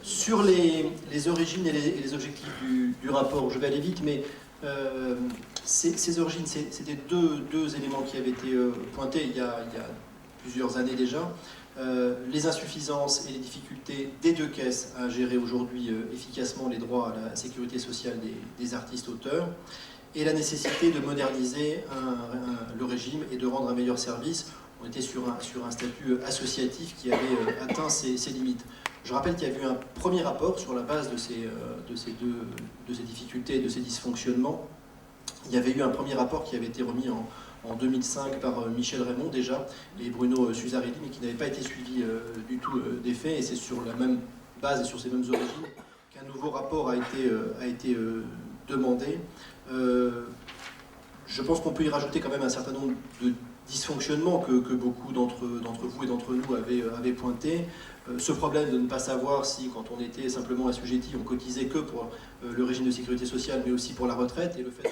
Sur les origines et les objectifs du rapport, je vais aller vite, mais ces origines, c'était deux éléments qui avaient été pointés il y a plusieurs années déjà. Les insuffisances et les difficultés des deux caisses à gérer aujourd'hui efficacement les droits à la sécurité sociale des artistes-auteurs, et la nécessité de moderniser le régime et de rendre un meilleur service. On était sur un statut associatif qui avait atteint ses limites. Je rappelle qu'il y a eu un premier rapport sur la base de ces difficultés, de ces dysfonctionnements. Il y avait eu un premier rapport qui avait été remis en 2005 par Michel Raymond déjà et Bruno Suzarelli, mais qui n'avait pas été suivi du tout des faits, et c'est sur la même base et sur ces mêmes origines qu'un nouveau rapport a été demandé. Je pense qu'on peut y rajouter quand même un certain nombre de dysfonctionnements que beaucoup d'entre vous et d'entre nous avaient pointé. Ce problème de ne pas savoir si, quand on était simplement assujetti, on cotisait que pour le régime de sécurité sociale, mais aussi pour la retraite, et le fait que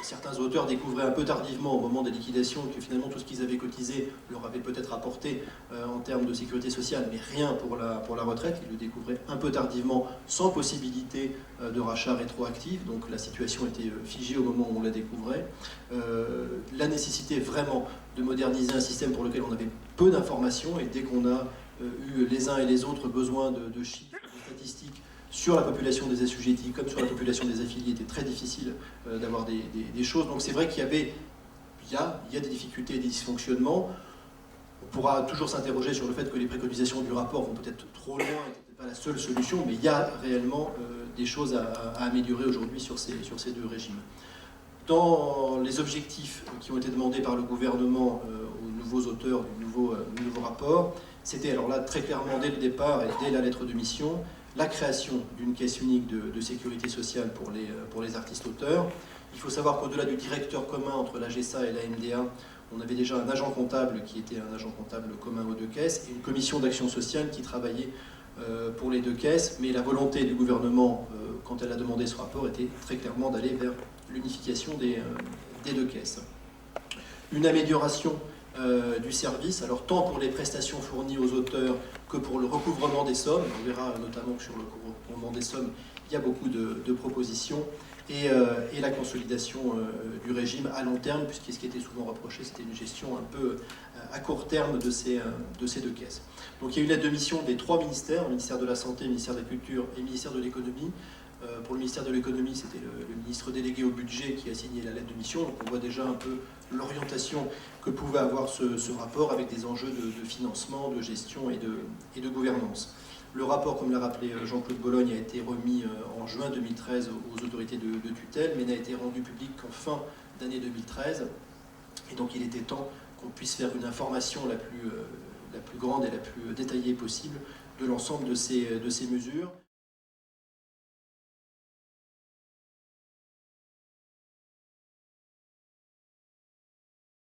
certains auteurs découvraient un peu tardivement, au moment des liquidations, que finalement tout ce qu'ils avaient cotisé leur avait peut-être apporté en termes de sécurité sociale, mais rien pour la retraite. Ils le découvraient un peu tardivement, sans possibilité de rachat rétroactif, donc la situation était figée au moment où on la découvrait. La nécessité vraiment de moderniser un système pour lequel on avait peu d'informations, et dès qu'on a eu les uns et les autres besoin de chiffres, de statistiques sur la population des assujettis comme sur la population des affiliés, était très difficile d'avoir des choses. Donc c'est vrai qu'il y a des difficultés et des dysfonctionnements. On pourra toujours s'interroger sur le fait que les préconisations du rapport vont peut-être trop loin, et peut-être pas la seule solution, mais il y a réellement des choses à améliorer aujourd'hui sur ces deux régimes. Dans les objectifs qui ont été demandés par le gouvernement aux nouveaux auteurs du nouveau rapport, c'était alors là très clairement dès le départ et dès la lettre de mission, la création d'une caisse unique de sécurité sociale pour les artistes-auteurs. Il faut savoir qu'au-delà du directeur commun entre la GESA et la MDA, on avait déjà un agent comptable qui était un agent comptable commun aux deux caisses et une commission d'action sociale qui travaillait pour les deux caisses, mais la volonté du gouvernement, quand elle a demandé ce rapport, était très clairement d'aller vers l'unification des deux caisses. Une amélioration du service, alors tant pour les prestations fournies aux auteurs que pour le recouvrement des sommes. On verra notamment que sur le recouvrement des sommes, il y a beaucoup de propositions, et la consolidation du régime à long terme, puisque ce qui était souvent reproché, c'était une gestion un peu à court terme de ces deux caisses. Donc il y a eu une lettre de mission des trois ministères, le ministère de la Santé, le ministère de la Culture et le ministère de l'Économie. Pour le ministère de l'Économie, c'était le ministre délégué au budget qui a signé la lettre de mission, donc on voit déjà un peu l'orientation que pouvait avoir ce rapport, avec des enjeux de financement, de gestion et de gouvernance. Le rapport, comme l'a rappelé Jean-Claude Bologne, a été remis en juin 2013 aux autorités de tutelle, mais n'a été rendu public qu'en fin d'année 2013, et donc il était temps qu'on puisse faire une information la plus grande et la plus détaillée possible de l'ensemble de ces mesures.